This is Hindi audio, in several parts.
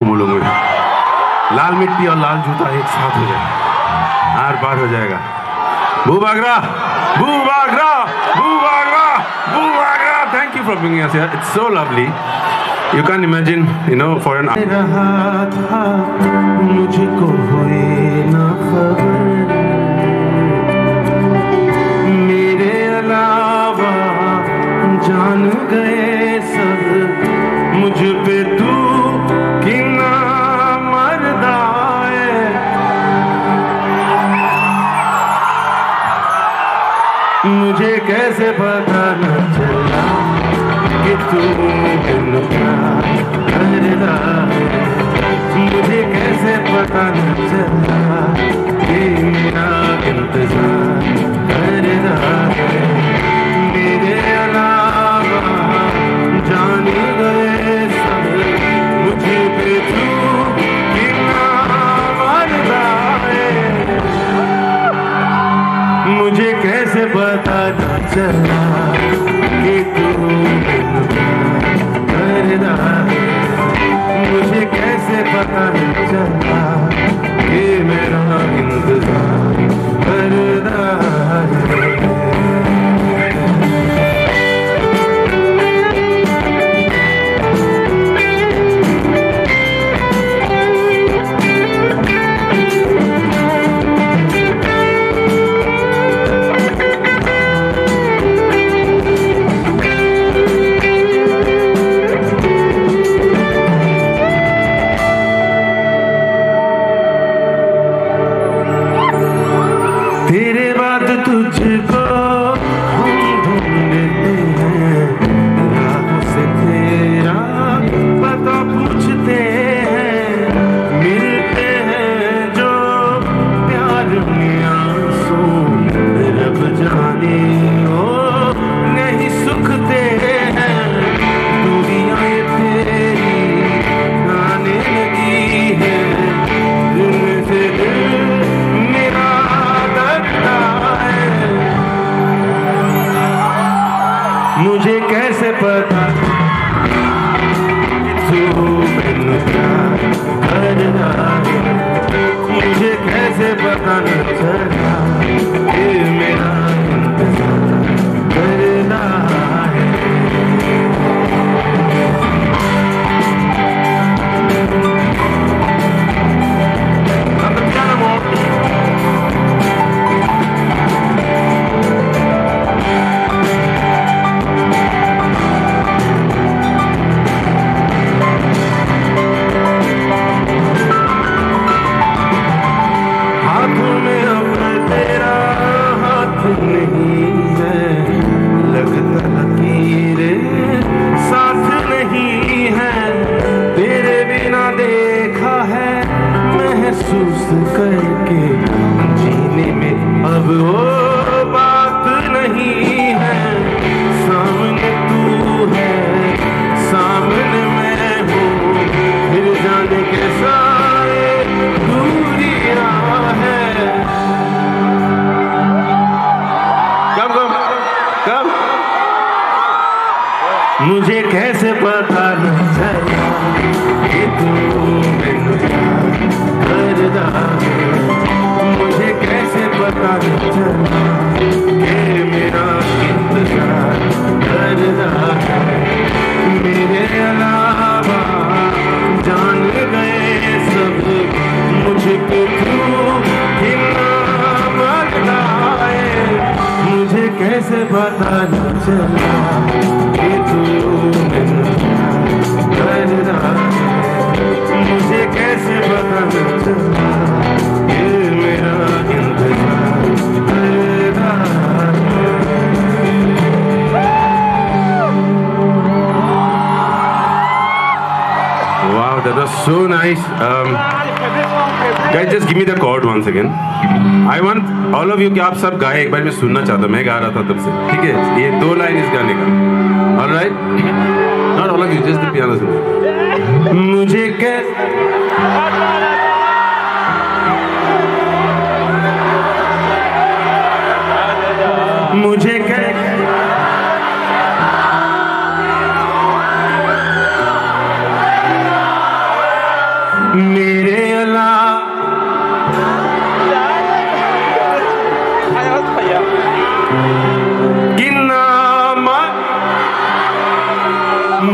बोलूंगे लाल मिट्टी और लाल जूता एक साथ हो जाएगा, आर पार हो जाएगा। भूभागरा, भूभागरा, भूभागरा, भूभागरा। Thank you for bringing us here. It's so lovely. You can't imagine, you know, for an रहा था मुझको हुई ना खबर, मेरे अलावा जान गए सब, मुझ पे तू कितना मर्दा है। मुझे कैसे पता न चला कि तू बिन प्यार करता है, मुझे कैसे पता न चला कि मेरा इंतजार करता है। मेरे अलावा जान गए सब, मुझे पे तू कितना मरदा है। मुझे कैसे पता न चला कि तू बिन प्यार करता है, मुझे कैसे पता न चला कि मेरा इंतजार करता है। तेरे बाद तुझको हम ढूंढते हैं, राहों से तेरा पता पूछते हैं, मिलते हैं जो प्यार में आंसू, रब जाने वो नहीं सुखते हैं। दुनिया तेरी आने लगी है, दिल से दिल मेरा मुझे कैसे पता तू बिन प्यार करता है, मुझे कैसे पता न चला कि मेरा इंतजार करता है। नहीं है लगता लकीरें साथ नहीं है, तेरे बिना देखा है महसूस करके, जीने में अब वो बात नहीं है। सामने तू है, सामने मैं हूँ, फिर जाने के सारे दूरियां है। कब मुझे कैसे पता न चला कि तू बिन प्यार करता है, मुझे कैसे पता न चला कि मेरा इंतजार करता है। मेरे अलावा जान गए सब, मुझको तू कितना मरदा है। मुझे कैसे पता न चला कि तू बिन प्यार करता है, मुझे कैसे पता न चला कि मेरा इंतजार करता है। Wow, that was so nice. Guys, just give me the chord once again. I want all of you कि आप सब गाए, एक बार मैं सुनना चाहता, मैं गा रहा था तब से, ठीक है? ये 2 लाइन इस गाने का, all right? Not all of you, just the piano सुनो। मुझे कैसे मुझे कैसे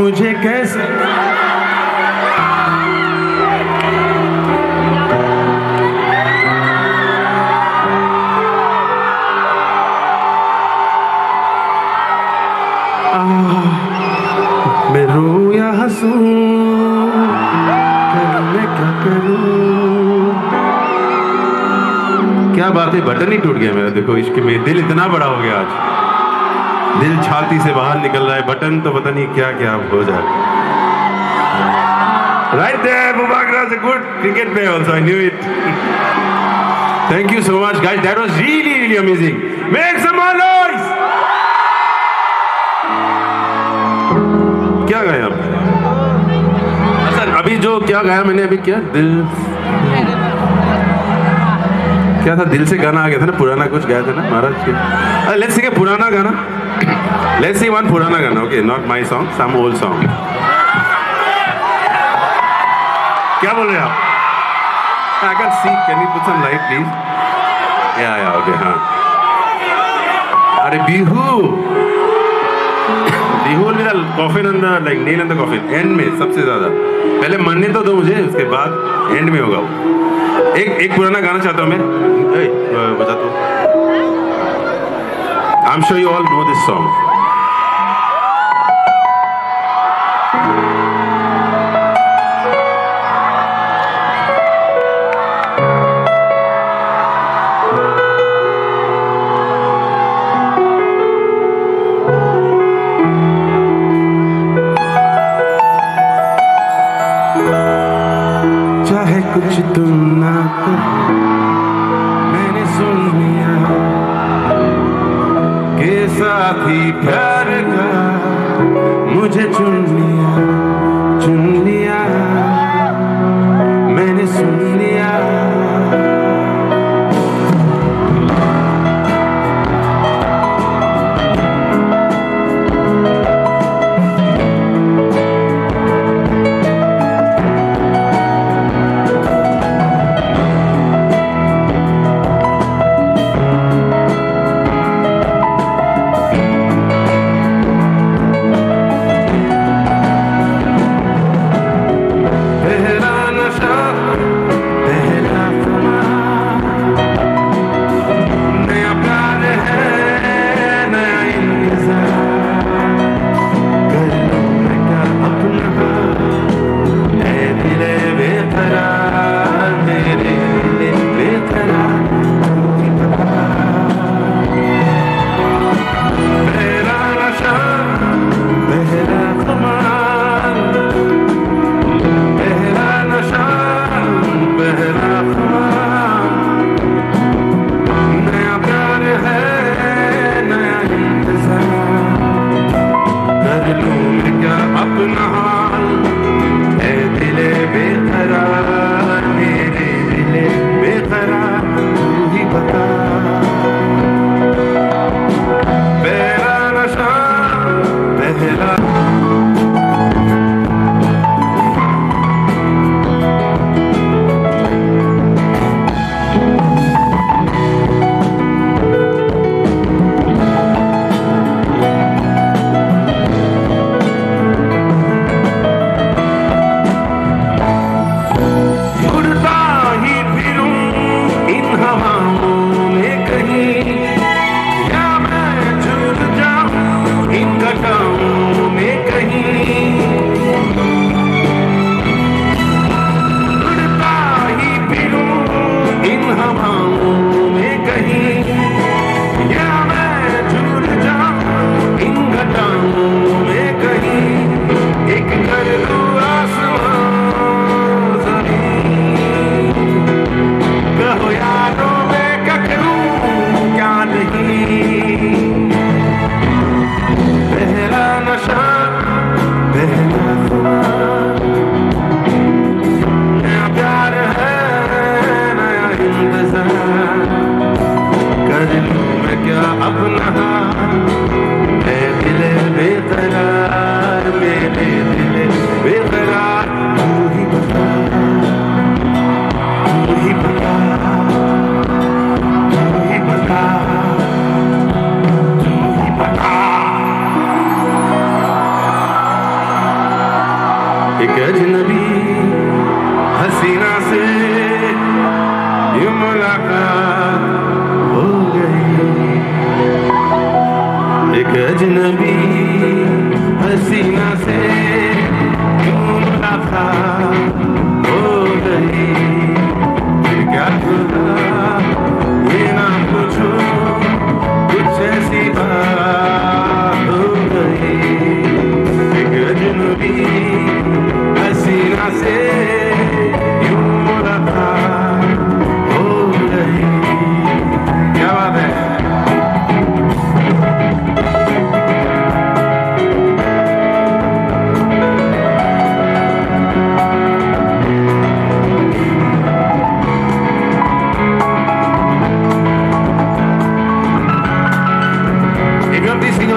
मुझे कैसे मैं रो या हंसूं, मैं क्या करूं? क्या बात है, बटन ही टूट गया मेरा। देखो इश्क में दिल इतना बड़ा हो गया आज, दिल छाती से बाहर निकल रहा है, बटन तो पता नहीं क्या क्या हो जाए। Right there, Bhubagra is a good cricket player also. I knew it. Thank you so much, guys. That was really, really amazing. Make some more noise. क्या गाया आप? अच्छा, अभी जो क्या गाया मैंने अभी, क्या दिल क्या था, दिल से गाना आ गया था ना, पुराना कुछ गाया था ना महाराज के। लेट्स सिंग ए पुराना गाना। लेट्स सिंग वन पुराना गाना, okay, not my song, some old song. क्या बोल रहे हैं आप? I can see, can you put some light please? Yeah, okay, हाँ। अरे Bihu will be the coffin and the like nail in the coffin, end में सबसे ज्यादा। पहले मरने तो दो मुझे, उसके बाद एंड में होगा वो। एक पुराना गाना चाहता हूँ मैं, बता दो। I'm sure you all know this song. चाहे कुछ तुम ना कहो, मैंने सुन लिया के साथी प्यार का मुझे चुन लिया, मैंने सुन लिया।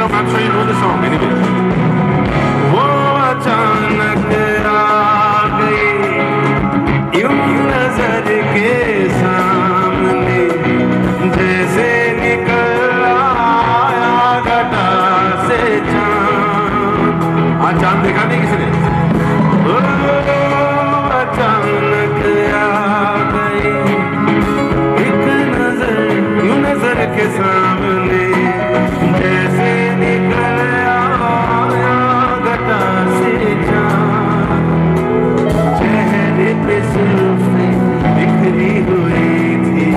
along. I'm sure you know the song anyway. वो अचानक आ गई यूं नजर के सामने, जैसे निकल आया घटा से चांद। आज चांद देखा नहीं किसी ने? ओ अचानक आ गई एक नजर यूं नजर के सामने, जैसे निकल आया घटा से चांद। चेहरे पे सुल्फे बिखरी हुई थी,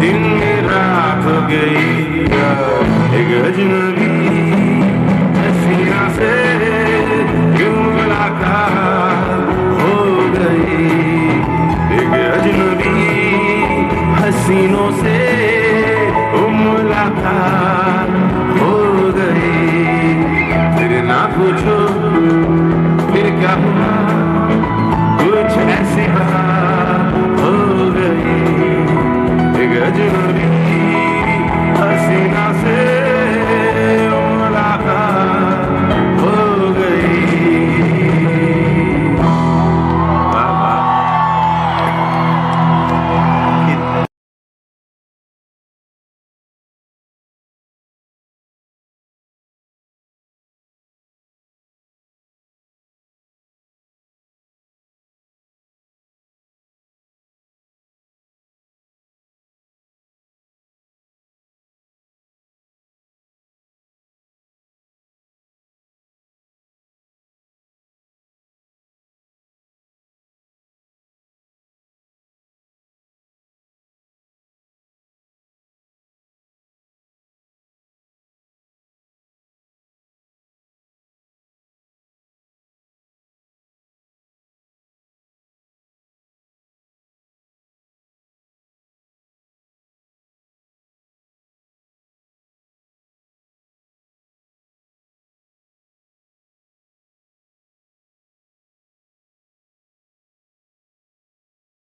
दिन में रात हो गई। एक अजनबी हसीना से यूं मुलाकात हो गई। एक अजनबी हसीनों से